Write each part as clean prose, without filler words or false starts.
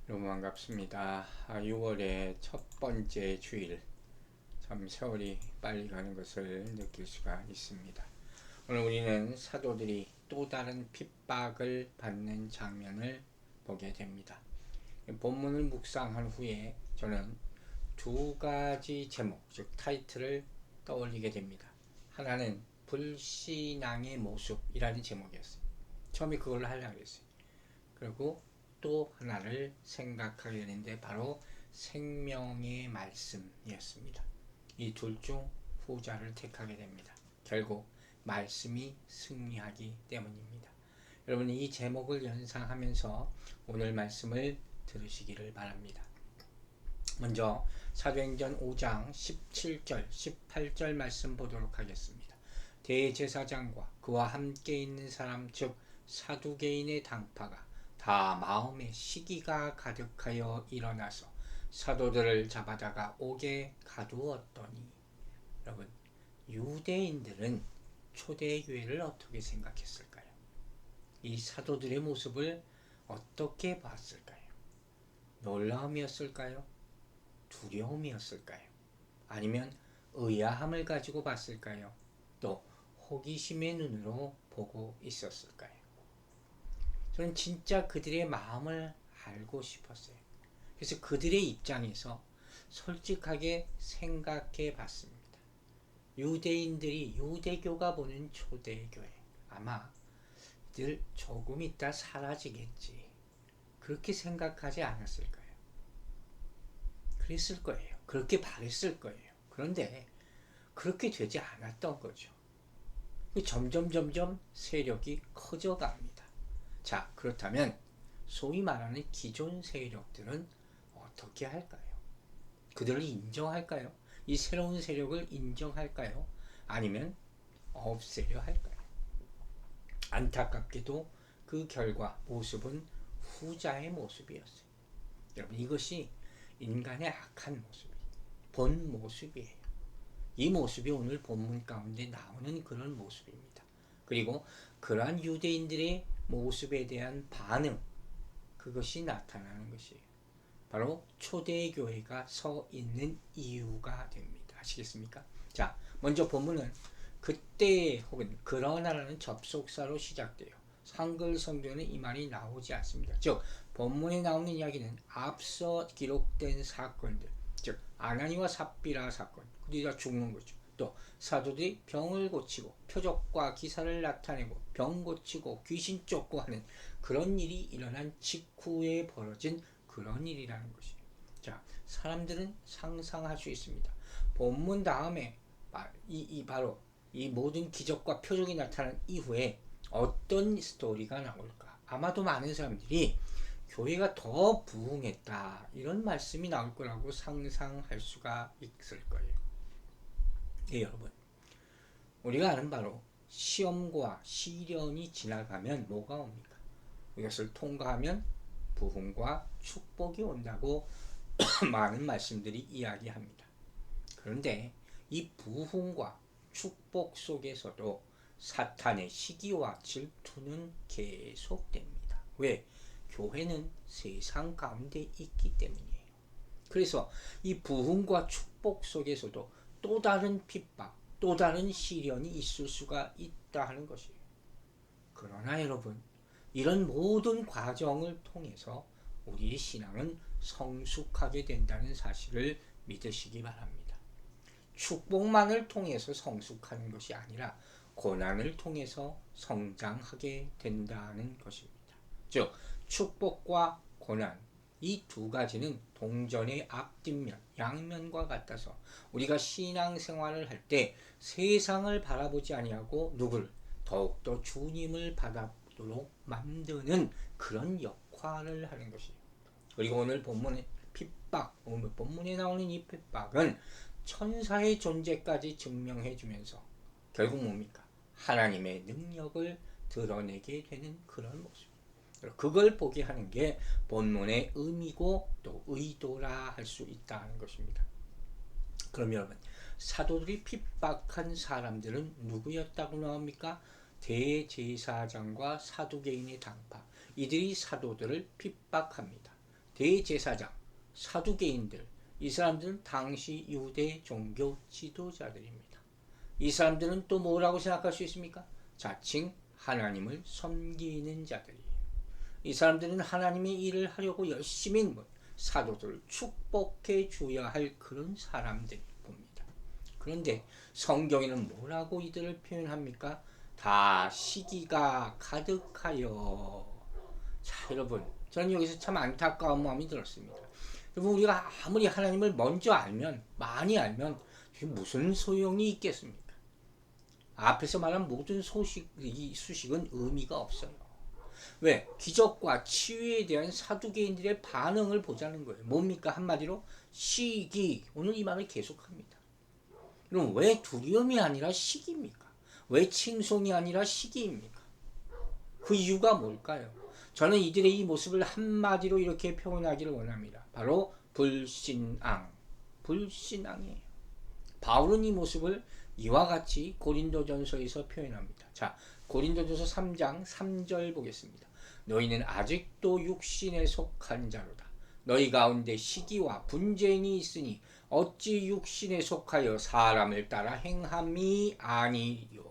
여러분 반갑습니다. 6월의 첫 번째 주일, 참 세월이 빨리 가는 것을 느낄 수가 있습니다. 오늘 우리는 사도들이 또 다른 핍박을 받는 장면을 보게 됩니다. 본문을 묵상한 후에 저는 두 가지 제목, 즉 타이틀을 떠올리게 됩니다. 하나는 불신앙의 모습이라는 제목이었어요. 처음에 그걸 하려고 했어요. 그리고 또 하나를 생각하게 되는데 바로 생명의 말씀이었습니다. 이 둘 중 후자를 택하게 됩니다. 결국 말씀이 승리하기 때문입니다. 여러분, 이 제목을 연상하면서 오늘 말씀을 들으시기를 바랍니다. 먼저 사도행전 5장 17절 18절 말씀 보도록 하겠습니다. 대제사장과 그와 함께 있는 사람 즉 사두개인의 당파가 다 마음에 시기가 가득하여 일어나서 사도들을 잡아다가 옥에 가두었더니, 여러분, 유대인들은 초대교회를 어떻게 생각했을까요? 이 사도들의 모습을 어떻게 봤을까요? 놀라움이었을까요? 두려움이었을까요? 아니면 의아함을 가지고 봤을까요? 또 호기심의 눈으로 보고 있었을까요? 저는 진짜 그들의 마음을 알고 싶었어요. 그래서 그들의 입장에서 솔직하게 생각해 봤습니다. 유대인들이 유대교가 보는 초대교회, 아마 늘 조금 있다 사라지겠지, 그렇게 생각하지 않았을까요? 그랬을 거예요. 그렇게 바랬을 거예요. 그런데 그렇게 되지 않았던 거죠. 점점 세력이 커져갑니다. 자, 그렇다면 소위 말하는 기존 세력들은 어떻게 할까요? 그들을 인정할까요? 이 새로운 세력을 인정할까요? 아니면 없애려 할까요? 안타깝게도 그 결과 모습은 후자의 모습이었어요. 여러분, 이것이 인간의 악한 모습, 본 모습이에요. 이 모습이 오늘 본문 가운데 나오는 그런 모습입니다. 그리고 그러한 유대인들의 모습에 대한 반응, 그것이 나타나는 것이에요. 바로 초대교회가 서 있는 이유가 됩니다. 아시겠습니까? 자, 먼저 본문은 그때 혹은 그러나라는 접속사로 시작돼요. 한글 성경에는 이 말이 나오지 않습니다. 즉, 본문에 나오는 이야기는 앞서 기록된 사건들, 즉 아나니와 삽비라 사건, 그들이 죽는 거죠. 또 사도들이 병을 고치고 표적과 기사를 나타내고 병 고치고 귀신 쫓고 하는 그런 일이 일어난 직후에 벌어진 그런 일이라는 것이에요. 자, 사람들은 상상할 수 있습니다. 본문 다음에 바로 이 모든 기적과 표적이 나타난 이후에 어떤 스토리가 나올까? 아마도 많은 사람들이 교회가 더 부흥했다, 이런 말씀이 나올 거라고 상상할 수가 있을 거예요. 네, 여러분, 우리가 아는 바로 시험과 시련이 지나가면 뭐가 옵니까? 이것을 통과하면 부흥과 축복이 온다고 많은 말씀들이 이야기합니다. 그런데 이 부흥과 축복 속에서도 사탄의 시기와 질투는 계속됩니다. 왜? 교회는 세상 가운데 있기 때문이에요. 그래서 이 부흥과 축복 속에서도 또 다른 핍박, 또 다른 시련이 있을 수가 있다 하는 것이에요. 그러나 여러분, 이런 모든 과정을 통해서 우리의 신앙은 성숙하게 된다는 사실을 믿으시기 바랍니다. 축복만을 통해서 성숙하는 것이 아니라 고난을 통해서 성장하게 된다는 것입니다. 즉, 축복과 고난, 이 두 가지는 동전의 앞뒷면, 양면과 같아서 우리가 신앙생활을 할 때 세상을 바라보지 아니하고 누구를? 더욱더 주님을 바라보도록 만드는 그런 역할을 하는 것이에요. 그리고 오늘 본문의 핍박, 오늘 본문에 나오는 이 핍박은 천사의 존재까지 증명해 주면서 결국 뭡니까? 하나님의 능력을 드러내게 되는 그런 모습. 그걸 보게 하는 게 본문의 의미고 또 의도라 할 수 있다는 것입니다. 그럼 여러분, 사도들이 핍박한 사람들은 누구였다고 나옵니까? 대제사장과 사두개인의 당파, 이들이 사도들을 핍박합니다. 대제사장, 사두개인들, 이 사람들은 당시 유대 종교 지도자들입니다. 이 사람들은 또 뭐라고 생각할 수 있습니까? 자칭 하나님을 섬기는 자들이에요. 이 사람들은 하나님의 일을 하려고 열심히 사도들을 축복해 줘야 할 그런 사람들일 겁니다. 그런데 성경에는 뭐라고 이들을 표현합니까? 다 시기가 가득하여. 자, 여러분, 저는 여기서 참 안타까운 마음이 들었습니다. 여러분, 우리가 아무리 하나님을 먼저 알면, 많이 알면 무슨 소용이 있겠습니까? 앞에서 말한 모든 이 수식은 의미가 없어요. 왜? 기적과 치유에 대한 사두개인들의 반응을 보자는 거예요. 뭡니까? 한마디로 시기. 오늘 이 말을 계속합니다. 그럼 왜 두려움이 아니라 시기입니까? 왜 칭송이 아니라 시기입니까? 그 이유가 뭘까요? 저는 이들의 이 모습을 한마디로 이렇게 표현하기를 원합니다. 바로 불신앙. 불신앙이에요. 바울은 이 모습을 이와 같이 고린도전서에서 표현합니다. 자, 고린도전서 3장 3절 보겠습니다. 너희는 아직도 육신에 속한 자로다. 너희 가운데 시기와 분쟁이 있으니 어찌 육신에 속하여 사람을 따라 행함이 아니요.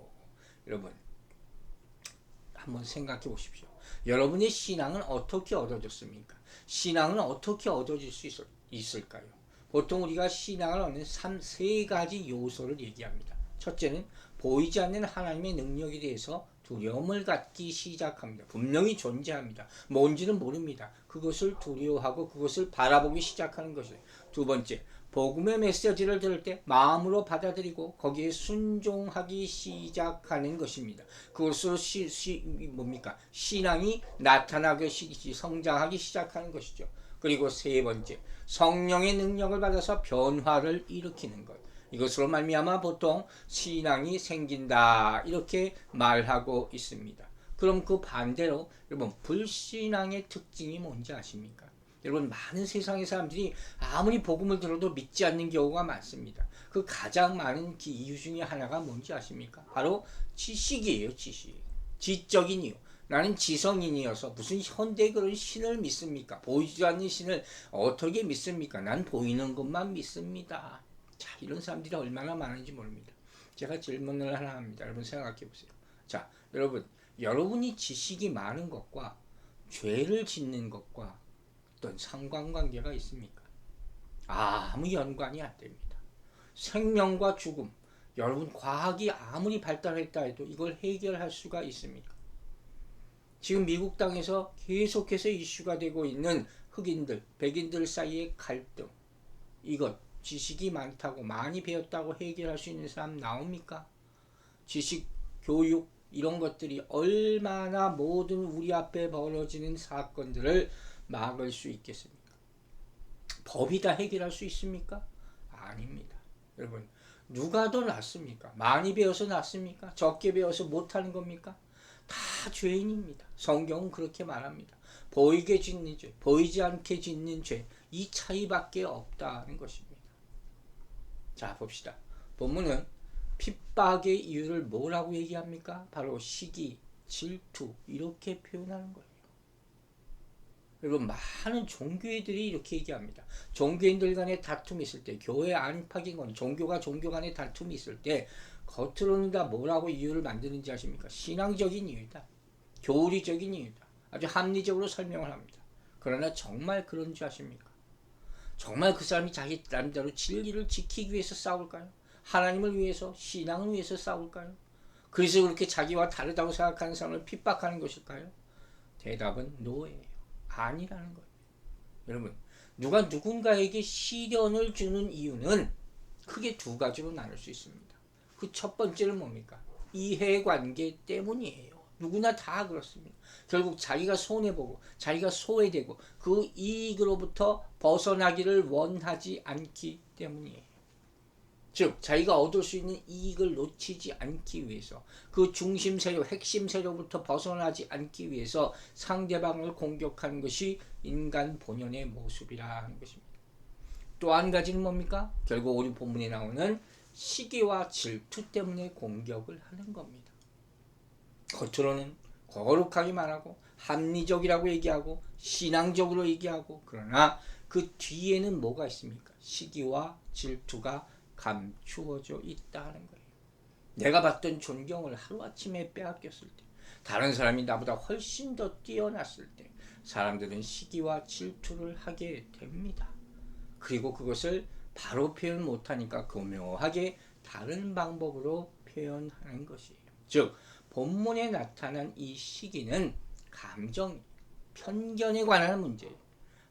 여러분, 한번 생각해 보십시오. 여러분의 신앙은 어떻게 얻어졌습니까? 신앙은 어떻게 얻어질 수 있을까요? 보통 우리가 신앙을 얻는 세 가지 요소를 얘기합니다. 첫째는 보이지 않는 하나님의 능력에 대해서 두려움을 갖기 시작합니다. 분명히 존재합니다. 뭔지는 모릅니다. 그것을 두려워하고 그것을 바라보기 시작하는 것이에요. 두 번째, 복음의 메시지를 들을 때 마음으로 받아들이고 거기에 순종하기 시작하는 것입니다. 그것으로 뭡니까? 신앙이 나타나기 성장하기 시작하는 것이죠. 그리고 세 번째, 성령의 능력을 받아서 변화를 일으키는 것. 이것으로 말미암아 보통 신앙이 생긴다 이렇게 말하고 있습니다. 그럼 그 반대로 여러분 불신앙의 특징이 뭔지 아십니까? 여러분 많은 세상의 사람들이 아무리 복음을 들어도 믿지 않는 경우가 많습니다. 그 가장 많은 이유 중에 하나가 뭔지 아십니까? 바로 지식이에요. 지식. 지적인 이유. 나는 지성인이어서 무슨 현대 그런 신을 믿습니까? 보이지 않는 신을 어떻게 믿습니까? 난 보이는 것만 믿습니다. 자, 이런 사람들이 얼마나 많은지 모릅니다. 제가 질문을 하나 합니다. 여러분 생각해 보세요. 자, 여러분이 지식이 많은 것과 죄를 짓는 것과 어떤 상관관계가 있습니까? 아무 연관이 안 됩니다. 생명과 죽음, 여러분 과학이 아무리 발달했다 해도 이걸 해결할 수가 있습니까? 지금 미국 땅에서 계속해서 이슈가 되고 있는 흑인들, 백인들 사이의 갈등, 이것 지식이 많다고 많이 배웠다고 해결할 수 있는 사람 나옵니까? 지식, 교육 이런 것들이 얼마나 모든 우리 앞에 벌어지는 사건들을 막을 수 있겠습니까? 법이 다 해결할 수 있습니까? 아닙니다. 여러분 누가 더 낫습니까? 많이 배워서 낫습니까? 적게 배워서 못하는 겁니까? 다 죄인입니다. 성경은 그렇게 말합니다. 보이게 짓는 죄, 보이지 않게 짓는 죄, 이 차이밖에 없다는 것입니다. 자, 봅시다. 본문은 핍박의 이유를 뭐라고 얘기합니까? 바로 시기, 질투 이렇게 표현하는 거예요. 여러분 많은 종교인들이 이렇게 얘기합니다. 종교인들 간에 다툼이 있을 때, 교회 안팎이건 종교가 종교 간에 다툼이 있을 때 겉으로는 다 뭐라고 이유를 만드는지 아십니까? 신앙적인 이유다. 교리적인 이유다. 아주 합리적으로 설명을 합니다. 그러나 정말 그런 줄 아십니까? 정말 그 사람이 자기 나름대로 진리를 지키기 위해서 싸울까요? 하나님을 위해서, 신앙을 위해서 싸울까요? 그래서 그렇게 자기와 다르다고 생각하는 사람을 핍박하는 것일까요? 대답은 노예요. 아니라는 거예요. 여러분, 누가 누군가에게 시련을 주는 이유는 크게 두 가지로 나눌 수 있습니다. 그 첫 번째는 뭡니까? 이해관계 때문이에요. 누구나 다 그렇습니다. 결국 자기가 손해보고 자기가 소외되고 그 이익으로부터 벗어나기를 원하지 않기 때문이에요. 즉 자기가 얻을 수 있는 이익을 놓치지 않기 위해서 그 중심 세력, 핵심 세력부터 벗어나지 않기 위해서 상대방을 공격하는 것이 인간 본연의 모습이라는 것입니다. 또 한 가지는 뭡니까? 결국 우리 본문에 나오는 시기와 질투 때문에 공격을 하는 겁니다. 겉으로는 거룩하기만 하고 합리적이라고 얘기하고 신앙적으로 얘기하고, 그러나 그 뒤에는 뭐가 있습니까? 시기와 질투가 감추어져 있다는 거예요. 내가 받던 존경을 하루아침에 빼앗겼을 때, 다른 사람이 나보다 훨씬 더 뛰어났을 때 사람들은 시기와 질투를 하게 됩니다. 그리고 그것을 바로 표현 못하니까 교묘하게 다른 방법으로 표현하는 것이에요. 즉 본문에 나타난 이 시기는 감정, 편견에 관한 문제예요.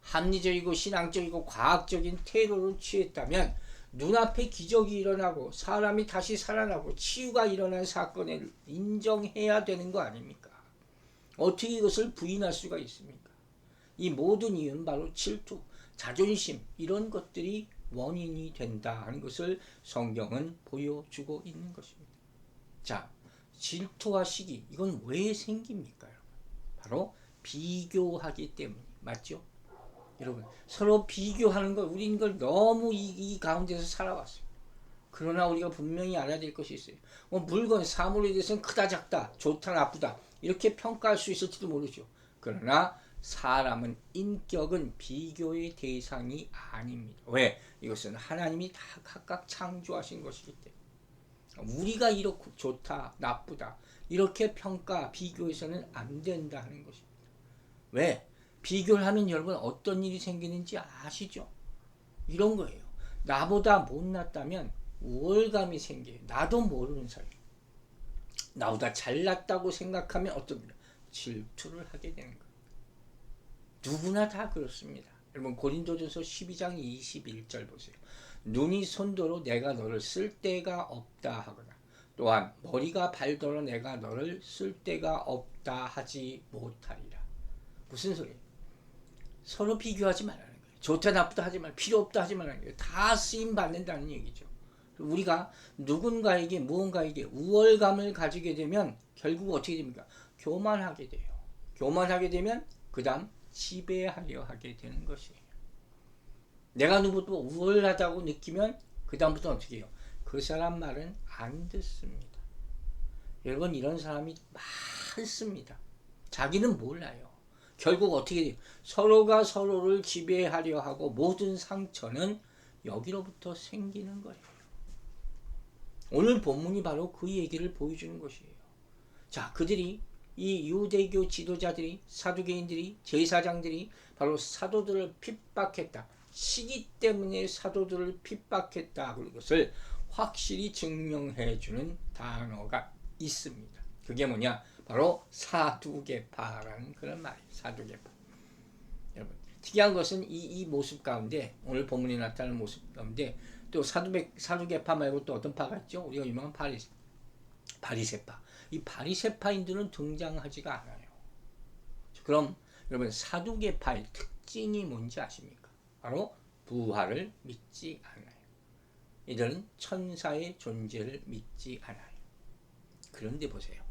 합리적이고 신앙적이고 과학적인 태도를 취했다면 눈앞에 기적이 일어나고 사람이 다시 살아나고 치유가 일어난 사건을 인정해야 되는 거 아닙니까? 어떻게 이것을 부인할 수가 있습니까? 이 모든 이유는 바로 질투, 자존심 이런 것들이 원인이 된다 하는 것을 성경은 보여주고 있는 것입니다. 자, 질투와 시기 이건 왜 생깁니까? 바로 비교하기 때문에 맞죠? 여러분 서로 비교하는 걸 우리는 걸 너무 이 가운데서 살아왔어요. 그러나 우리가 분명히 알아야 될 것이 있어요. 물건 사물에 대해서는 크다 작다 좋다 나쁘다 이렇게 평가할 수 있을지도 모르죠. 그러나 사람은 인격은 비교의 대상이 아닙니다. 왜? 이것은 하나님이 다 각각 창조하신 것이기 때문에 우리가 이렇게 좋다 나쁘다 이렇게 평가 비교해서는 안 된다는 것입니다. 왜? 비교를 하면 여러분 어떤 일이 생기는지 아시죠? 이런 거예요. 나보다 못났다면 우월감이 생겨요. 나도 모르는 사이. 나보다 잘났다고 생각하면 어떻습니까? 질투를 하게 되는 거예요. 누구나 다 그렇습니다. 여러분 고린도전서 12장 21절 보세요. 눈이 손도로 내가 너를 쓸 데가 없다 하거나 또한 머리가 발도로 내가 너를 쓸 데가 없다 하지 못하리라. 무슨 소리예요? 서로 비교하지 말라는 거예요. 좋다 나쁘다 하지 말고 필요 없다 하지 말라는 거예요. 다 쓰임 받는다는 얘기죠. 우리가 누군가에게 무언가에게 우월감을 가지게 되면 결국 어떻게 됩니까? 교만하게 돼요. 교만하게 되면 그 다음 지배하려 하게 되는 것이에요. 내가 누구도 우월하다고 느끼면 그 다음부터 어떻게 해요? 그 사람 말은 안 듣습니다. 여러분 이런 사람이 많습니다. 자기는 몰라요. 결국 어떻게 돼요? 서로가 서로를 지배하려 하고 모든 상처는 여기로부터 생기는 거예요. 오늘 본문이 바로 그 얘기를 보여주는 것이에요. 자, 그들이 이 유대교 지도자들이 사두개인들이 제사장들이 바로 사도들을 핍박했다. 시기 때문에 사도들을 핍박했다. 그것을 확실히 증명해 주는 단어가 있습니다. 그게 뭐냐? 바로 사두개파라는 그런 말이에요. 사두개파. 여러분 특이한 것은 이 모습 가운데 오늘 본문에 나타나는 모습 가운데 또 사두개파 말고 또 어떤 파가 있죠? 우리가 유명한 바리새파. 이 바리새파인들은 등장하지가 않아요. 그럼 여러분 사두개파의 특징이 뭔지 아십니까? 바로 부활을 믿지 않아요. 이들은 천사의 존재를 믿지 않아요. 그런데 보세요.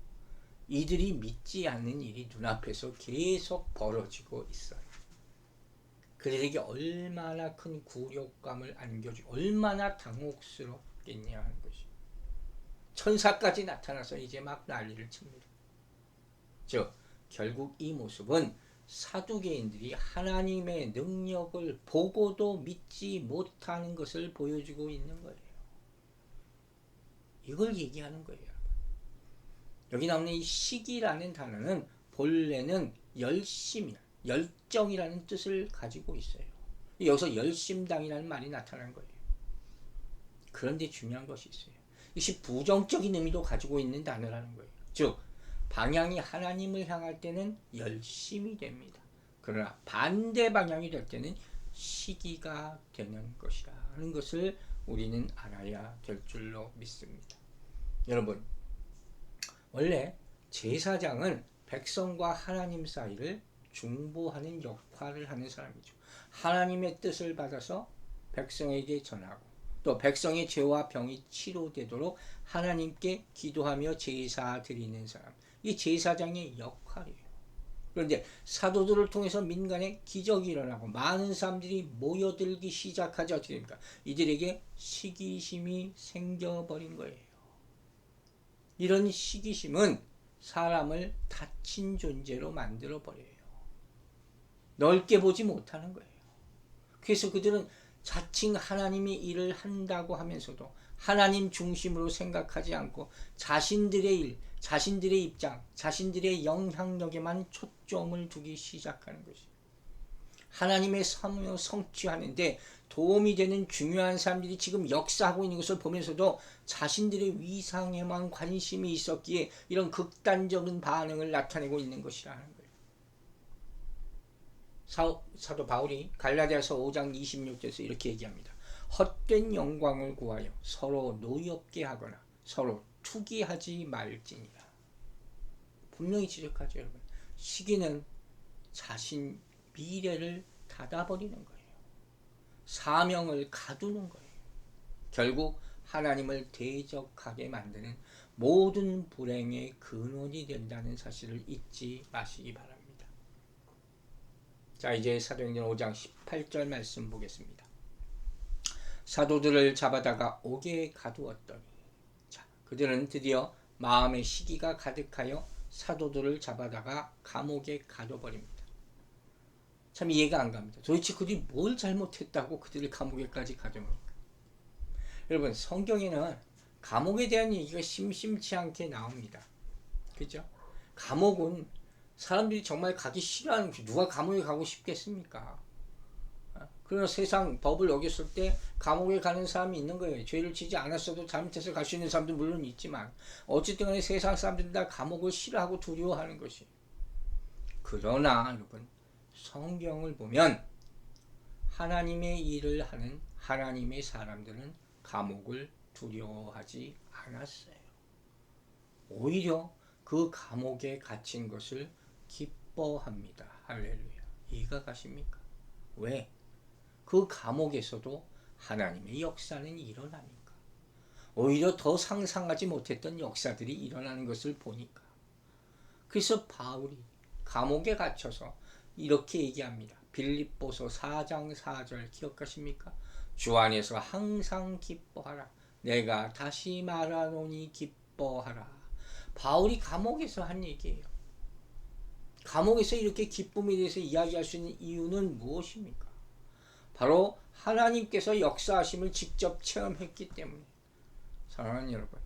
이들이 믿지 않는 일이 눈앞에서 계속 벌어지고 있어요. 그들에게 얼마나 큰 굴욕감을 안겨주고 얼마나 당혹스럽겠냐 하는 것이. 천사까지 나타나서 이제 막 난리를 칩니다. 즉 결국 이 모습은 사두개인들이 하나님의 능력을 보고도 믿지 못하는 것을 보여주고 있는 거예요. 이걸 얘기하는 거예요. 여기 나오는 이 시기라는 단어는 본래는 열정이라는 뜻을 가지고 있어요. 여기서 열심당이라는 말이 나타난 거예요. 그런데 중요한 것이 있어요. 이것이 부정적인 의미도 가지고 있는 단어라는 거예요. 즉 방향이 하나님을 향할 때는 열심이 됩니다. 그러나 반대 방향이 될 때는 시기가 되는 것이라는 것을 우리는 알아야 될 줄로 믿습니다. 여러분 원래 제사장은 백성과 하나님 사이를 중보하는 역할을 하는 사람이죠. 하나님의 뜻을 받아서 백성에게 전하고 또 백성의 죄와 병이 치료되도록 하나님께 기도하며 제사 드리는 사람. 이게 제사장의 역할이에요. 그런데 사도들을 통해서 민간에 기적이 일어나고 많은 사람들이 모여들기 시작하지 어떻게 됩니까? 이들에게 시기심이 생겨버린 거예요. 이런 시기심은 사람을 다친 존재로 만들어 버려요. 넓게 보지 못하는 거예요. 그래서 그들은 자칭 하나님이 일을 한다고 하면서도 하나님 중심으로 생각하지 않고 자신들의 일, 자신들의 입장, 자신들의 영향력에만 초점을 두기 시작하는 것이에요. 하나님의 사명을 성취하는데 도움이 되는 중요한 사람들이 지금 역사하고 있는 것을 보면서도 자신들의 위상에만 관심이 있었기에 이런 극단적인 반응을 나타내고 있는 것이라는 거예요. 사도 바울이 갈라디아서 5장 26절에서 이렇게 얘기합니다. 헛된 영광을 구하여 서로 노엽게 하거나 서로 투기하지 말지니라. 분명히 지적하죠, 여러분. 시기는 자신 미래를 닫아버리는 거예요. 사명을 가두는 거예요. 결국 하나님을 대적하게 만드는 모든 불행의 근원이 된다는 사실을 잊지 마시기 바랍니다. 자, 이제 사도행전 5장 18절 말씀 보겠습니다. 사도들을 잡아다가 옥에 가두었더니, 자, 그들은 드디어 마음의 시기가 가득하여 사도들을 잡아다가 감옥에 가둬버립니다. 참 이해가 안 갑니다. 도대체 그들이 뭘 잘못했다고 그들을 감옥에까지 가둬놓을까? 여러분, 성경에는 감옥에 대한 얘기가 심심치 않게 나옵니다. 그죠? 감옥은 사람들이 정말 가기 싫어하는 곳이, 누가 감옥에 가고 싶겠습니까? 그러나 세상 법을 어겼을 때 감옥에 가는 사람이 있는 거예요. 죄를 지지 않았어도 잘못해서 갈 수 있는 사람도 물론 있지만 어쨌든 간에 세상 사람들은 다 감옥을 싫어하고 두려워하는 것이. 그러나 여러분, 성경을 보면 하나님의 일을 하는 하나님의 사람들은 감옥을 두려워하지 않았어요. 오히려 그 감옥에 갇힌 것을 기뻐합니다. 할렐루야. 이해가 가십니까? 왜? 그 감옥에서도 하나님의 역사는 일어나니까. 오히려 더 상상하지 못했던 역사들이 일어나는 것을 보니까. 그래서 바울이 감옥에 갇혀서 이렇게 얘기합니다. 빌립보서 4장 4절 기억하십니까? 주 안에서 항상 기뻐하라. 내가 다시 말하노니 기뻐하라. 바울이 감옥에서 한 얘기예요. 감옥에서 이렇게 기쁨에 대해서 이야기할 수 있는 이유는 무엇입니까? 바로 하나님께서 역사하심을 직접 체험했기 때문에. 사랑하는 여러분,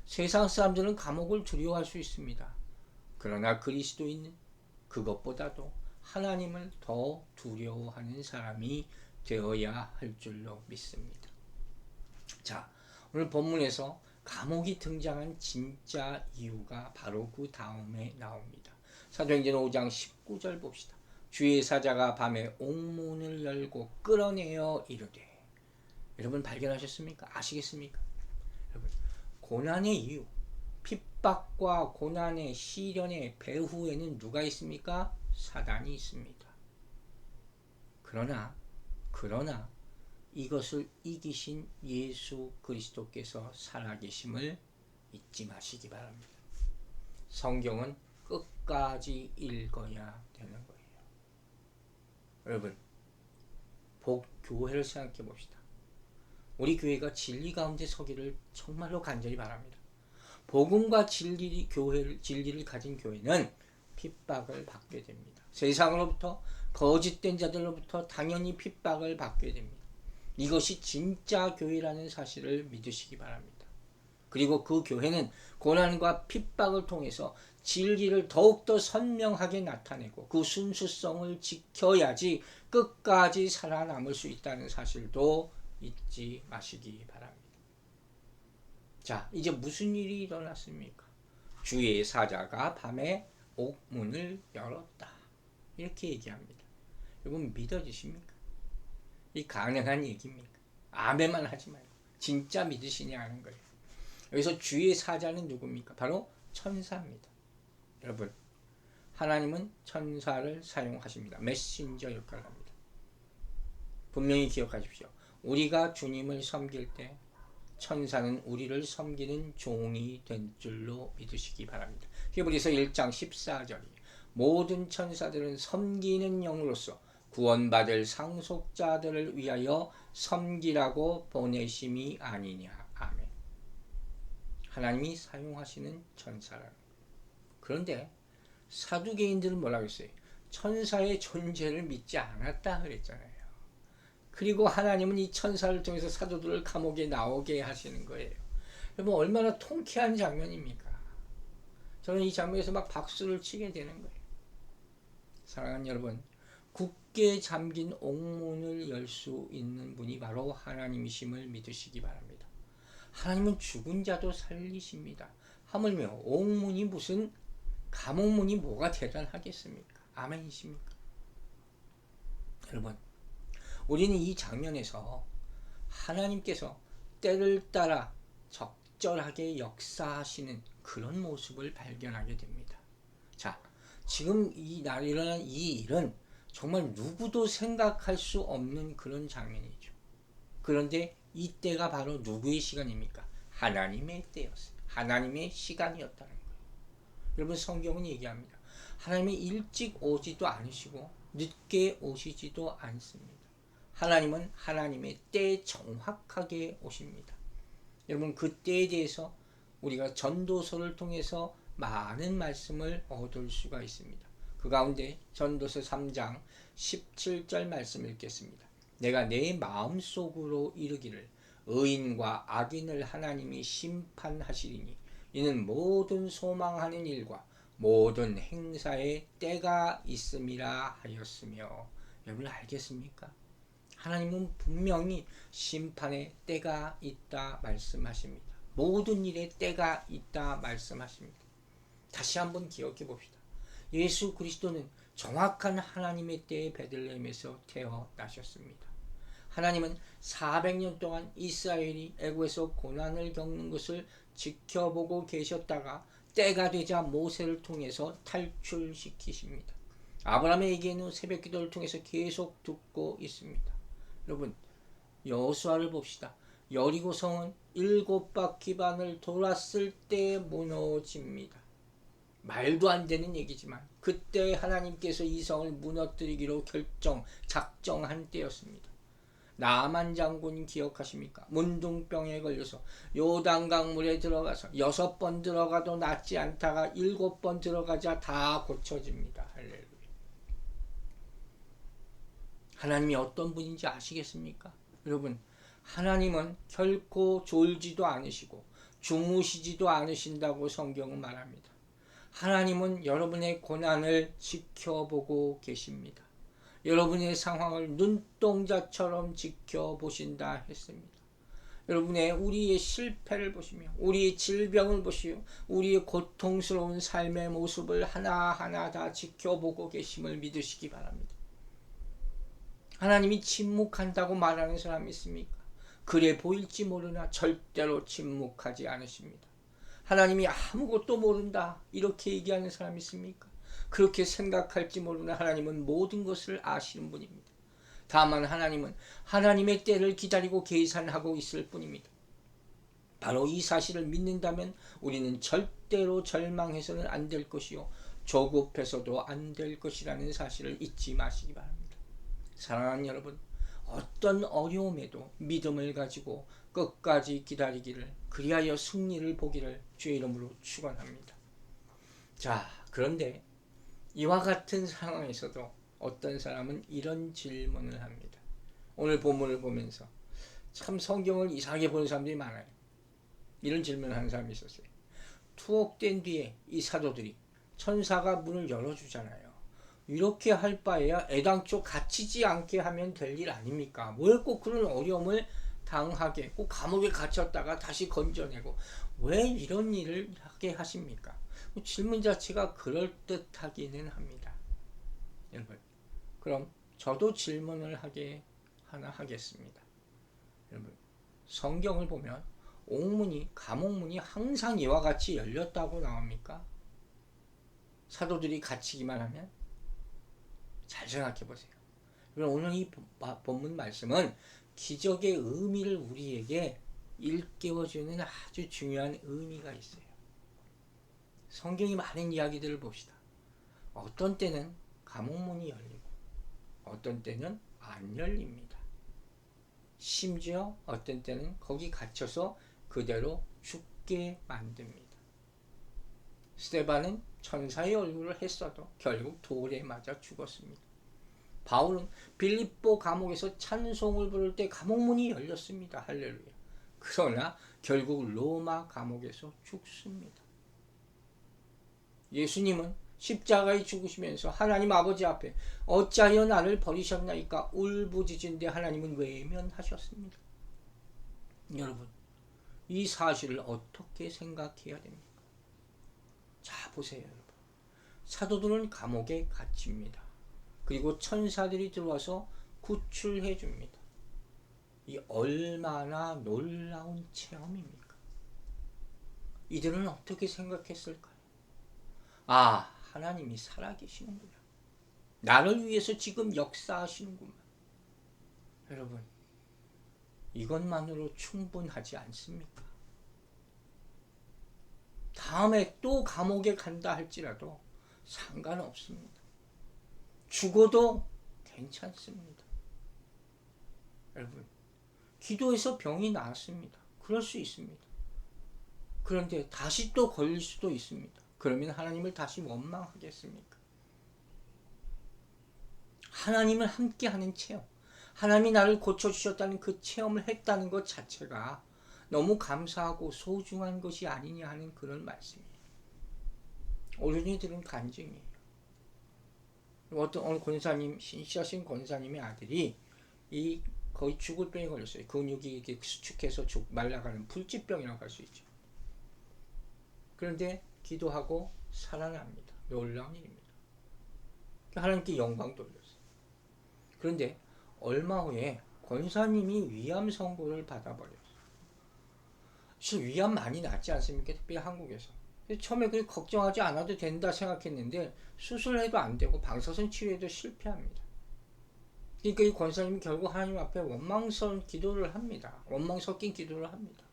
세상 사람들은 감옥을 두려워할 수 있습니다. 그러나 그리스도인은 그것보다도 하나님을 더 두려워하는 사람이 되어야 할 줄로 믿습니다. 자, 오늘 본문에서 감옥이 등장한 진짜 이유가 바로 그 다음에 나옵니다. 사도행전 5장 19절 봅시다. 주의 사자가 밤에 옥문을 열고 끌어내어 이르되. 여러분 발견하셨습니까? 아시겠습니까? 여러분, 고난의 이유, 핍박과 고난의 시련의 배후에는 누가 있습니까? 사단이 있습니다. 그러나 이것을 이기신 예수 그리스도께서 살아계심을 잊지 마시기 바랍니다. 성경은 끝까지 읽어야 되는 거예요. 여러분, 교회를 생각해 봅시다. 우리 교회가 진리 가운데 서기를 정말로 간절히 바랍니다. 복음과 진리를 가진 교회는 핍박을 받게 됩니다. 세상으로부터, 거짓된 자들로부터 당연히 핍박을 받게 됩니다. 이것이 진짜 교회라는 사실을 믿으시기 바랍니다. 그리고 그 교회는 고난과 핍박을 통해서 진리를 더욱더 선명하게 나타내고 그 순수성을 지켜야지 끝까지 살아남을 수 있다는 사실도 잊지 마시기 바랍니다. 자, 이제 무슨 일이 일어났습니까? 주의 사자가 밤에 옥문을 열었다. 이렇게 얘기합니다. 여러분 믿어지십니까? 이 가능한 얘기입니까? 아멘만 하지 말고 진짜 믿으시냐 하는 거예요. 여기서 주의 사자는 누굽니까? 바로 천사입니다. 여러분, 하나님은 천사를 사용하십니다. 메신저 역할을 합니다. 분명히 기억하십시오. 우리가 주님을 섬길 때 천사는 우리를 섬기는 종이 된 줄로 믿으시기 바랍니다. 히브리서 1장 14절이 모든 천사들은 섬기는 영으로서 구원받을 상속자들을 위하여 섬기라고 보내심이 아니냐. 아멘. 하나님이 사용하시는 천사라는. 그런데 사두개인들은 뭐라고 했어요? 천사의 존재를 믿지 않았다 그랬잖아요. 그리고 하나님은 이 천사를 통해서 사도들을 감옥에 나오게 하시는 거예요. 여러분 얼마나 통쾌한 장면입니까? 저는 이 장면에서 막 박수를 치게 되는 거예요. 사랑하는 여러분, 굳게 잠긴 옥문을 열 수 있는 분이 바로 하나님이심을 믿으시기 바랍니다. 하나님은 죽은 자도 살리십니다. 하물며 옥문이 무슨 감옥문이 뭐가 대단하겠습니까? 아멘이십니까? 여러분, 우리는 이 장면에서 하나님께서 때를 따라 적절하게 역사하시는 그런 모습을 발견하게 됩니다. 자, 지금 이 날 일어난 이 일은 정말 누구도 생각할 수 없는 그런 장면이죠. 그런데 이때가 바로 누구의 시간입니까? 하나님의 때였어요. 하나님의 시간이었다는 거예요. 여러분 성경은 얘기합니다. 하나님이 일찍 오지도 않으시고 늦게 오시지도 않습니다. 하나님은 하나님의 때에 정확하게 오십니다. 여러분 그 때에 대해서 우리가 전도서를 통해서 많은 말씀을 얻을 수가 있습니다. 그 가운데 전도서 3장 17절 말씀 읽겠습니다. 내가 내 마음속으로 이르기를 의인과 악인을 하나님이 심판하시리니 이는 모든 소망하는 일과 모든 행사에 때가 있음이라 하였으며. 여러분 알겠습니까? 하나님은 분명히 심판의 때가 있다 말씀하십니다. 모든 일에 때가 있다 말씀하십니다. 다시 한번 기억해 봅시다. 예수 그리스도는 정확한 하나님의 때에 베들레헴에서 태어나셨습니다. 하나님은 400년 동안 이스라엘이 애국에서 고난을 겪는 것을 지켜보고 계셨다가 때가 되자 모세를 통해서 탈출시키십니다. 아브라함에게는 새벽기도를 통해서 계속 듣고 있습니다. 여러분 여호수아를 봅시다. 여리고성은 7바퀴 반을 돌았을 때 무너집니다. 말도 안 되는 얘기지만 그때 하나님께서 이 성을 무너뜨리기로 작정한 때였습니다. 나만 장군 기억하십니까? 문둥병에 걸려서 요단강 물에 들어가서 6번 들어가도 낫지 않다가 7번 들어가자 다 고쳐집니다. 할렐루야. 하나님이 어떤 분인지 아시겠습니까? 여러분 하나님은 결코 졸지도 않으시고 주무시지도 않으신다고 성경은 말합니다. 하나님은 여러분의 고난을 지켜보고 계십니다. 여러분의 상황을 눈동자처럼 지켜보신다 했습니다. 우리의 실패를 보시며 우리의 질병을 보시며 우리의 고통스러운 삶의 모습을 하나하나 다 지켜보고 계심을 믿으시기 바랍니다. 하나님이 침묵한다고 말하는 사람이 있습니까? 그래 보일지 모르나 절대로 침묵하지 않으십니다. 하나님이 아무것도 모른다 이렇게 얘기하는 사람이 있습니까? 그렇게 생각할지 모르나 하나님은 모든 것을 아시는 분입니다. 다만 하나님은 하나님의 때를 기다리고 계산하고 있을 뿐입니다. 바로 이 사실을 믿는다면 우리는 절대로 절망해서는 안 될 것이요 조급해서도 안 될 것이라는 사실을 잊지 마시기 바랍니다. 사랑하는 여러분, 어떤 어려움에도 믿음을 가지고 끝까지 기다리기를, 그리하여 승리를 보기를 주의 이름으로 축원합니다. 자, 그런데 이와 같은 상황에서도 어떤 사람은 이런 질문을 합니다. 오늘 본문을 보면서 참 성경을 이상하게 보는 사람들이 많아요. 이런 질문을 하는 사람이 있었어요. 투옥된 뒤에 이 사도들이 천사가 문을 열어주잖아요. 이렇게 할 바에야 애당초 갇히지 않게 하면 될 일 아닙니까? 왜 꼭 그런 어려움을 당하게, 꼭 감옥에 갇혔다가 다시 건져내고 왜 이런 일을 하게 하십니까? 질문 자체가 그럴듯하기는 합니다. 여러분, 그럼 저도 질문을 하겠습니다. 여러분, 성경을 보면 감옥문이 항상 이와 같이 열렸다고 나옵니까? 사도들이 갇히기만 하면? 잘 생각해 보세요. 오늘 이 본문 말씀은 기적의 의미를 우리에게 일깨워주는 아주 중요한 의미가 있어요. 성경이 많은 이야기들을 봅시다. 어떤 때는 감옥문이 열리고 어떤 때는 안 열립니다. 심지어 어떤 때는 거기 갇혀서 그대로 죽게 만듭니다. 스데반은 천사의 얼굴을 했어도 결국 돌에 맞아 죽었습니다. 바울은 빌립보 감옥에서 찬송을 부를 때 감옥문이 열렸습니다. 할렐루야. 그러나 결국 로마 감옥에서 죽습니다. 예수님은 십자가에 죽으시면서 하나님 아버지 앞에 어찌하여 나를 버리셨나이까 울부짖은데 하나님은 외면하셨습니다. 여러분, 이 사실을 어떻게 생각해야 됩니까? 자, 보세요, 여러분. 사도들은 감옥에 갇힙니다. 그리고 천사들이 들어와서 구출해 줍니다. 이 얼마나 놀라운 체험입니까? 이들은 어떻게 생각했을까요? 아, 하나님이 살아계시는구나. 나를 위해서 지금 역사하시는구나. 여러분, 이것만으로 충분하지 않습니까? 다음에 또 감옥에 간다 할지라도 상관없습니다. 죽어도 괜찮습니다. 여러분, 기도해서 병이 나았습니다. 그럴 수 있습니다. 그런데 다시 또 걸릴 수도 있습니다. 그러면 하나님을 다시 원망하겠습니까? 하나님을 함께하는 체험, 하나님이 나를 고쳐주셨다는 그 체험을 했다는 것 자체가 너무 감사하고 소중한 것이 아니냐 하는 그런 말씀이에요. 어린이들은 간증이에요. 어떤 어느 권사님, 신시하신 권사님의 아들이 거의 죽을 병에 걸렸어요. 근육이 이렇게 수축해서 말라가는 불치병이라고 할 수 있죠. 그런데 기도하고 살아납니다. 놀라운 일입니다. 하나님께 영광 돌렸어요. 그런데 얼마 후에 권사님이 위암 선고를 받아버렸어요. 사실 위암 많이 낫지 않습니까? 특히 한국에서. 처음에 그렇게 걱정하지 않아도 된다 생각했는데 수술해도 안 되고 방사선 치료에도 실패합니다. 그러니까 이 권사님이 결국 하나님 앞에 원망스러운 기도를 합니다. 원망 섞인 기도를 합니다.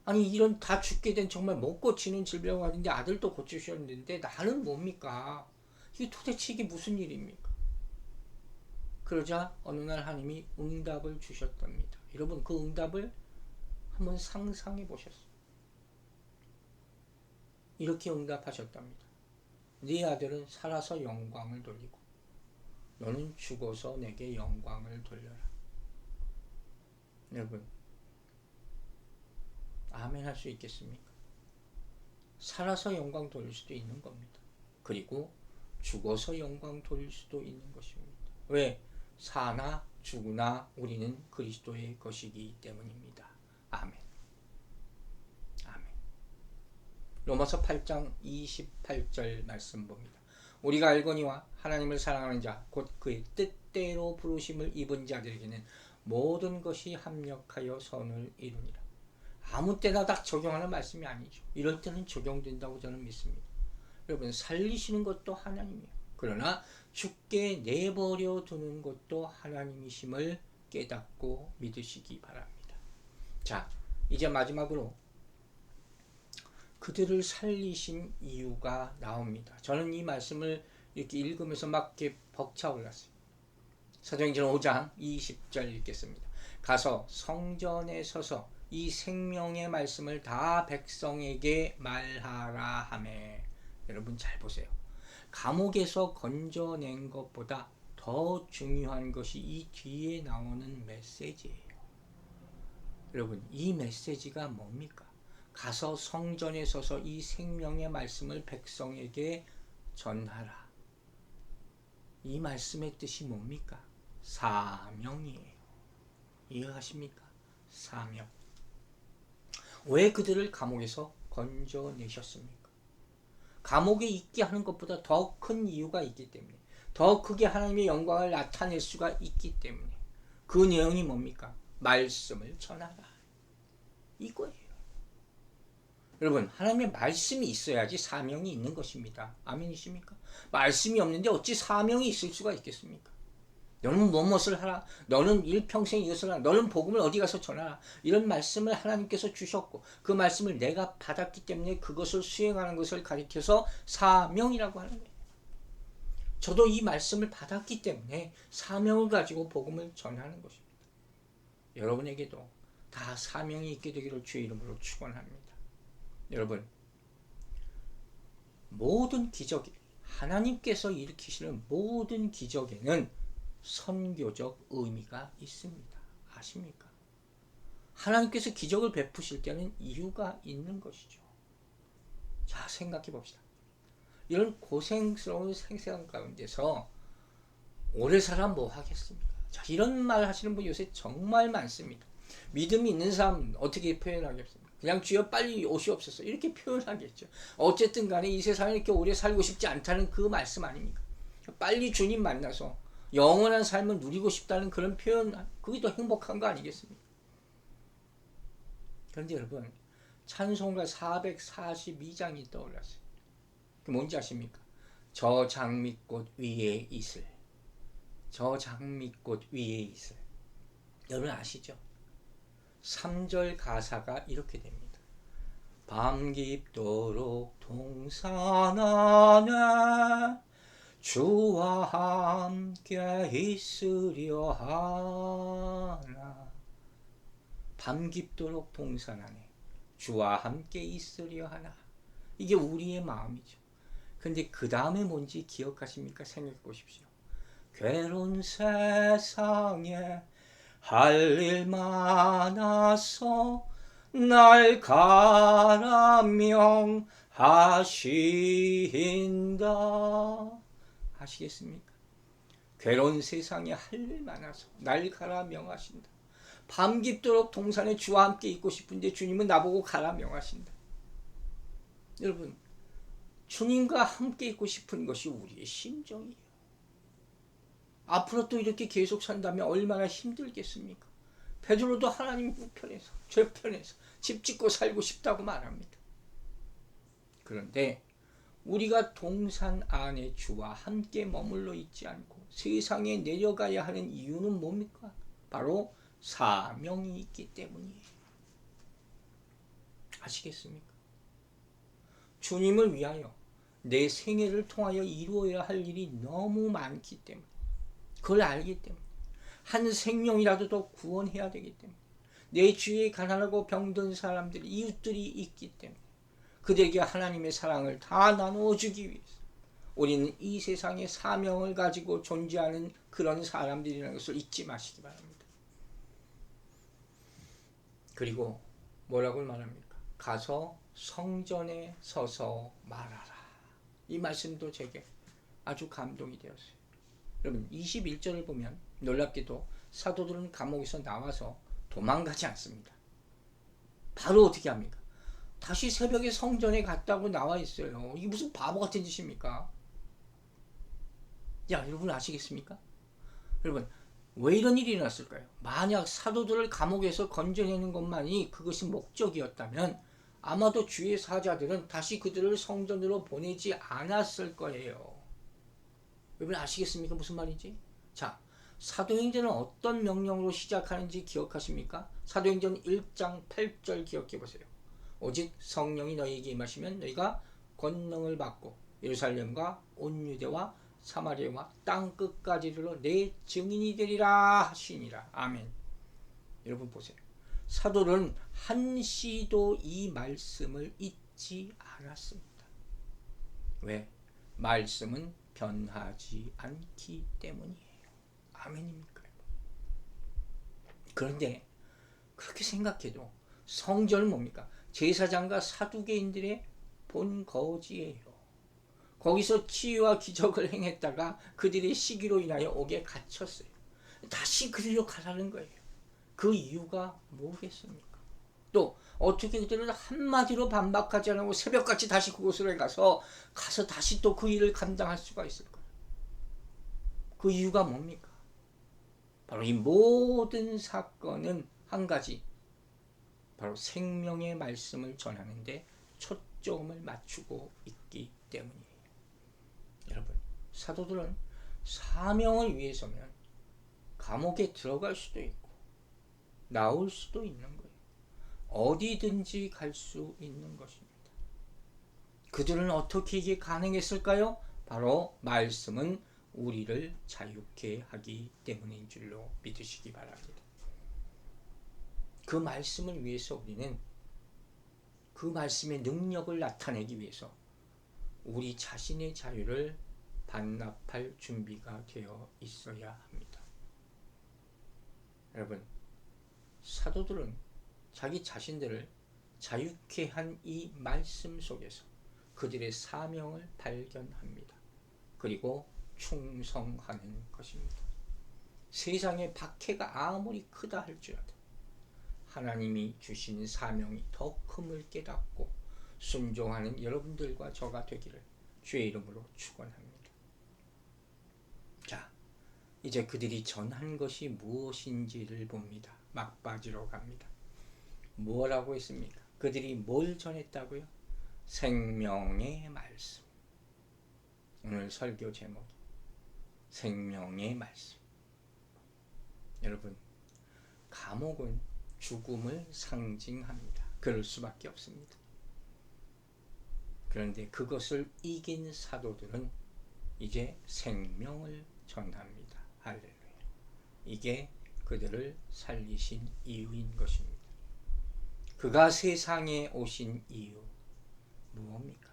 아니, 이런 다 죽게 된 정말 못 고치는 질병을 가진데 아들도 고치셨는데 나는 뭡니까? 이게 도대체 이게 무슨 일입니까? 그러자 어느 날 하나님이 응답을 주셨답니다. 여러분, 그 응답을 한번 상상해 보셨어요? 이렇게 응답하셨답니다. 네 아들은 살아서 영광을 돌리고 너는 죽어서 내게 영광을 돌려라. 여러분, 아멘 할 수 있겠습니까? 살아서 영광 돌릴 수도 있는 겁니다. 그리고 죽어서 영광 돌릴 수도 있는 것입니다. 왜? 사나 죽으나 우리는 그리스도의 것이기 때문입니다. 아멘. 아멘. 로마서 8장 28절 말씀 봅니다. 우리가 알거니와 하나님을 사랑하는 자 곧 그의 뜻대로 부르심을 입은 자들에게는 모든 것이 합력하여 선을 이루니라. 아무 때나 다 적용하는 말씀이 아니죠. 이럴 때는 적용된다고 저는 믿습니다. 여러분, 살리시는 것도 하나님이에요. 그러나 죽게 내버려 두는 것도 하나님이심을 깨닫고 믿으시기 바랍니다. 자, 이제 마지막으로 그들을 살리신 이유가 나옵니다. 저는 이 말씀을 이렇게 읽으면서 막 이렇게 벅차올랐어요. 사도행전 5장 20절 읽겠습니다. 가서 성전에 서서 이 생명의 말씀을 다 백성에게 말하라 하매. 여러분 잘 보세요. 감옥에서 건져낸 것보다 더 중요한 것이 이 뒤에 나오는 메시지예요. 여러분, 이 메시지가 뭡니까? 가서 성전에 서서 이 생명의 말씀을 백성에게 전하라. 이 말씀의 뜻이 뭡니까? 사명이에요. 이해하십니까? 사명. 왜 그들을 감옥에서 건져내셨습니까? 감옥에 있게 하는 것보다 더 큰 이유가 있기 때문에, 더 크게 하나님의 영광을 나타낼 수가 있기 때문에, 그 내용이 뭡니까? 말씀을 전하라. 이거예요. 여러분, 하나님의 말씀이 있어야지 사명이 있는 것입니다. 아멘이십니까? 말씀이 없는데 어찌 사명이 있을 수가 있겠습니까? 너는 무엇을 하라. 너는 일평생 이것을 하라. 너는 복음을 어디 가서 전하라. 이런 말씀을 하나님께서 주셨고 그 말씀을 내가 받았기 때문에 그것을 수행하는 것을 가리켜서 사명이라고 하는 거예요. 저도 이 말씀을 받았기 때문에 사명을 가지고 복음을 전하는 것입니다. 여러분에게도 다 사명이 있게 되기를 주의 이름으로 축원합니다. 여러분, 모든 기적, 하나님께서 일으키시는 모든 기적에는 선교적 의미가 있습니다. 아십니까? 하나님께서 기적을 베푸실 때는 이유가 있는 것이죠. 자, 생각해 봅시다. 이런 고생스러운 생생 가운데서 오래 살아 뭐 하겠습니까? 자, 이런 말 하시는 분 요새 정말 많습니다. 믿음이 있는 사람 어떻게 표현하겠습니까? 그냥 주여 빨리 오시옵소서 이렇게 표현하겠죠. 어쨌든 간에 이 세상에 이렇게 오래 살고 싶지 않다는 그 말씀 아닙니까? 빨리 주님 만나서 영원한 삶을 누리고 싶다는 그런 표현, 그게 더 행복한 거 아니겠습니까? 그런데 여러분, 찬송가 442장이 떠올랐어요. 그게 뭔지 아십니까? 저 장미꽃 위에 있을, 저 장미꽃 위에 있을. 여러분 아시죠? 3절 가사가 이렇게 됩니다. 밤 깊도록 동산 안에 주와 함께 있으려 하나. 밤 깊도록 동산 안에 주와 함께 있으려 하나. 이게 우리의 마음이죠. 근데 그 다음에 뭔지 기억하십니까? 생각해 보십시오. 괴로운 세상에 할 일 많아서 날 가라 명하신다. 아시겠습니까? 괴로운 세상에 할 일 많아서 날 가라 명하신다. 밤 깊도록 동산에 주와 함께 있고 싶은데 주님은 나보고 가라 명하신다. 여러분, 주님과 함께 있고 싶은 것이 우리의 심정이에요. 앞으로 또 이렇게 계속 산다면 얼마나 힘들겠습니까? 베드로도 하나님 우편에서, 죄편에서 집 짓고 살고 싶다고 말합니다. 그런데 우리가 동산 안에 주와 함께 머물러 있지 않고 세상에 내려가야 하는 이유는 뭡니까? 바로 사명이 있기 때문이에요. 아시겠습니까? 주님을 위하여 내 생애를 통하여 이루어야 할 일이 너무 많기 때문에, 그걸 알기 때문에, 한 생명이라도 더 구원해야 되기 때문에, 내 주위에 가난하고 병든 사람들이, 이웃들이 있기 때문에 그들에게 하나님의 사랑을 다 나누어주기 위해서 우리는 이 세상에 사명을 가지고 존재하는 그런 사람들이라는 것을 잊지 마시기 바랍니다. 그리고 뭐라고 말합니까? 가서 성전에 서서 말하라. 이 말씀도 제게 아주 감동이 되었어요. 여러분, 21절을 보면 놀랍게도 사도들은 감옥에서 나와서 도망가지 않습니다. 바로 어떻게 합니까? 다시 새벽에 성전에 갔다고 나와 있어요. 이게 무슨 바보 같은 짓입니까? 야, 여러분 아시겠습니까? 여러분, 왜 이런 일이 일어났을까요? 만약 사도들을 감옥에서 건져내는 것만이 그것이 목적이었다면 아마도 주의 사자들은 다시 그들을 성전으로 보내지 않았을 거예요. 여러분 아시겠습니까? 무슨 말인지? 자, 사도행전은 어떤 명령으로 시작하는지 기억하십니까? 사도행전 1장 8절 기억해 보세요. 오직 성령이 너희에게 임하시면 너희가 권능을 받고 예루살렘과 온 유대와 사마리아와 땅 끝까지 이르러 내 증인이 되리라 하시니라. 아멘. 여러분 보세요. 사도는 한시도 이 말씀을 잊지 않았습니다. 왜? 말씀은 변하지 않기 때문이에요. 아멘입니까? 그런데 그렇게 생각해도 성전은 뭡니까? 제사장과 사두개인들의 본거지예요. 거기서 치유와 기적을 행했다가 그들의 시기로 인하여 옥에 갇혔어요. 다시 그리로 가라는 거예요. 그 이유가 뭐겠습니까? 또 어떻게 그들은 한마디로 반박하지 않고 새벽같이 다시 그곳으로 가서 다시 또 그 일을 감당할 수가 있을까요? 그 이유가 뭡니까? 바로 이 모든 사건은 한 가지, 바로 생명의 말씀을 전하는데 초점을 맞추고 있기 때문이에요. 여러분, 사도들은 사명을 위해서면 감옥에 들어갈 수도 있고 나올 수도 있는 거예요. 어디든지 갈 수 있는 것입니다. 그들은 어떻게 이게 가능했을까요? 바로 말씀은 우리를 자유케 하기 때문인 줄로 믿으시기 바랍니다. 그 말씀을 위해서 우리는 그 말씀의 능력을 나타내기 위해서 우리 자신의 자유를 반납할 준비가 되어 있어야 합니다. 여러분, 사도들은 자기 자신들을 자유케 한 이 말씀 속에서 그들의 사명을 발견합니다. 그리고 충성하는 것입니다. 세상의 박해가 아무리 크다 할지라도 하나님이 주신 사명이 더 큼을 깨닫고 순종하는 여러분들과 저가 되기를 주의 이름으로 축원합니다. 자, 이제 그들이 전한 것이 무엇인지를 봅니다. 막바지로 갑니다. 뭐라고 했습니까? 그들이 뭘 전했다고요? 생명의 말씀. 오늘 설교 제목이 생명의 말씀. 여러분, 감옥은 죽음을 상징합니다. 그럴 수밖에 없습니다. 그런데 그것을 이긴 사도들은 이제 생명을 전합니다. 할렐루야. 이게 그들을 살리신 이유인 것입니다. 그가 세상에 오신 이유 무엇입니까?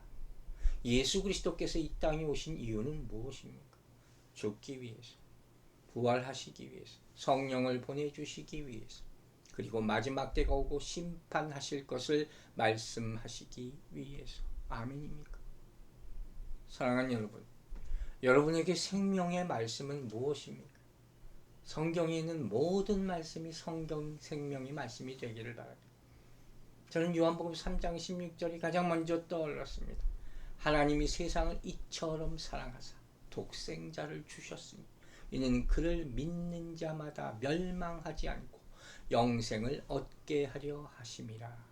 예수 그리스도께서 이 땅에 오신 이유는 무엇입니까? 죽기 위해서, 부활하시기 위해서, 성령을 보내주시기 위해서, 그리고 마지막 때가 오고 심판하실 것을 말씀하시기 위해서. 아멘입니까? 사랑하는 여러분, 여러분에게 생명의 말씀은 무엇입니까? 성경에 있는 모든 말씀이 성경 생명의 말씀이 되기를 바랍니다. 저는 요한복음 3장 16절이 가장 먼저 떠올랐습니다. 하나님이 세상을 이처럼 사랑하사 독생자를 주셨으니 이는 그를 믿는 자마다 멸망하지 않고 영생을 얻게 하려 하심이라.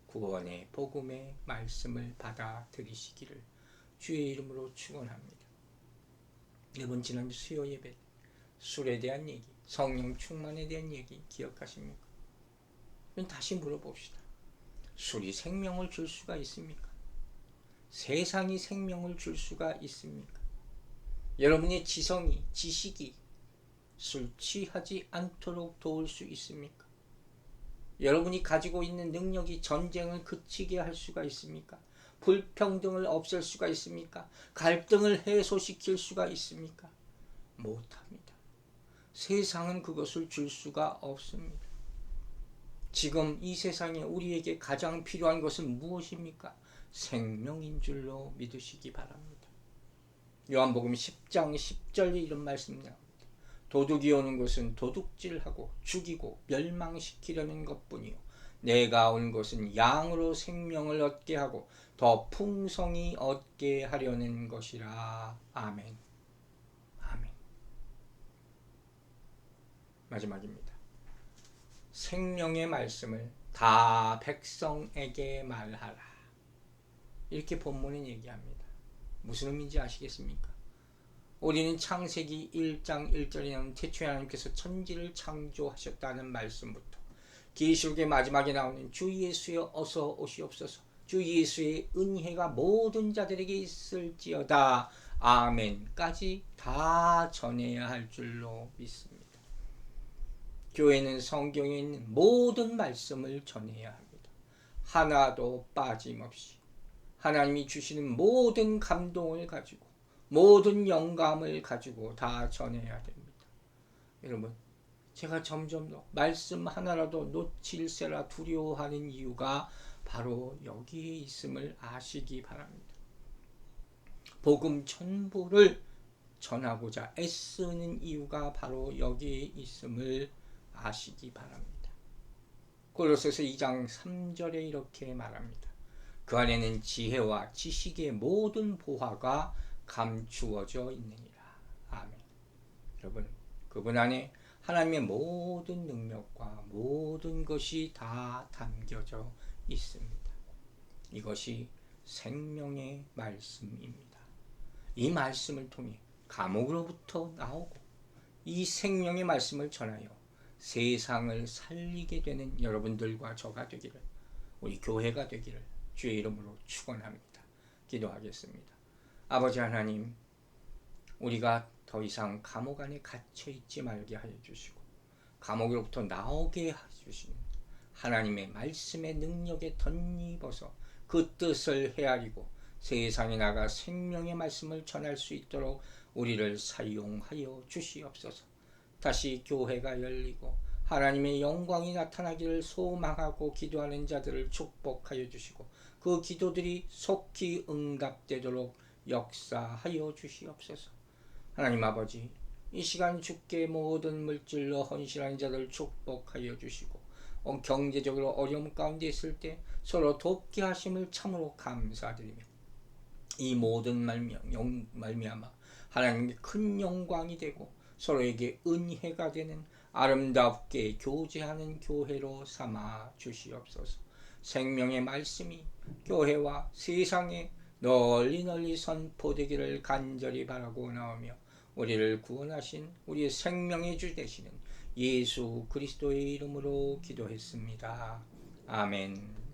구원의 복음의 말씀을 받아들이시기를 주의 이름으로 축원합니다. 이번 지난 수요 예배 술에 대한 얘기, 성령 충만에 대한 얘기 기억하십니까? 그럼 다시 물어봅시다. 술이 생명을 줄 수가 있습니까? 세상이 생명을 줄 수가 있습니까? 여러분의 지성이, 지식이 술 취하지 않도록 도울 수 있습니까? 여러분이 가지고 있는 능력이 전쟁을 그치게 할 수가 있습니까? 불평등을 없앨 수가 있습니까? 갈등을 해소시킬 수가 있습니까? 못합니다. 세상은 그것을 줄 수가 없습니다. 지금 이 세상에 우리에게 가장 필요한 것은 무엇입니까? 생명인 줄로 믿으시기 바랍니다. 요한복음 10장 10절에 이런 말씀이 나옵니다. 도둑이 오는 것은 도둑질하고 죽이고 멸망시키려는 것뿐이요 내가 온 것은 양으로 생명을 얻게 하고 더 풍성히 얻게 하려는 것이라. 아멘. 아멘. 마지막입니다. 생명의 말씀을 다 백성에게 말하라. 이렇게 본문은 얘기합니다. 무슨 의미인지 아시겠습니까? 우리는 창세기 1장 1절에 나오는 태초에 하나님께서 천지를 창조하셨다는 말씀부터 계시록의 마지막에 나오는 주 예수여 어서 오시옵소서, 주 예수의 은혜가 모든 자들에게 있을지어다 아멘까지 다 전해야 할 줄로 믿습니다. 교회는 성경에 있는 모든 말씀을 전해야 합니다. 하나도 빠짐없이 하나님이 주시는 모든 감동을 가지고 모든 영감을 가지고 다 전해야 됩니다. 여러분, 제가 점점 더 말씀 하나라도 놓칠세라 두려워하는 이유가 바로 여기에 있음을 아시기 바랍니다. 복음 전부를 전하고자 애쓰는 이유가 바로 여기에 있음을 아시기 바랍니다. 골로새서 2장 3절에 이렇게 말합니다. 그 안에는 지혜와 지식의 모든 보화가 감추어져 있느니라. 아멘. 여러분, 그분 안에 하나님의 모든 능력과 모든 것이 다 담겨져 있습니다. 이것이 생명의 말씀입니다. 이 말씀을 통해 감옥으로부터 나오고 이 생명의 말씀을 전하여 세상을 살리게 되는 여러분들과 저가 되기를, 우리 교회가 되기를 주의 이름으로 축원합니다. 기도하겠습니다. 아버지 하나님, 우리가 더 이상 감옥 안에 갇혀 있지 말게 하여 주시고 감옥으로부터 나오게 해주시는 하나님의 말씀의 능력에 덧입어서 그 뜻을 헤아리고 세상에 나가 생명의 말씀을 전할 수 있도록 우리를 사용하여 주시옵소서. 다시 교회가 열리고 하나님의 영광이 나타나기를 소망하고 기도하는 자들을 축복하여 주시고 그 기도들이 속히 응답되도록 역사하여 주시옵소서. 하나님 아버지, 이 시간 주께 모든 물질로 헌신하는 자들 축복하여 주시고 경제적으로 어려움 가운데 있을 때 서로 돕게 하심을 참으로 감사드리며 이 모든 말미암아 하나님의 큰 영광이 되고 서로에게 은혜가 되는 아름답게 교제하는 교회로 삼아 주시옵소서. 생명의 말씀이 교회와 세상에 널리 널리 선포되기를 간절히 바라고 나오며 우리를 구원하신 우리의 생명의 주 되시는 예수 그리스도의 이름으로 기도했습니다. 아멘.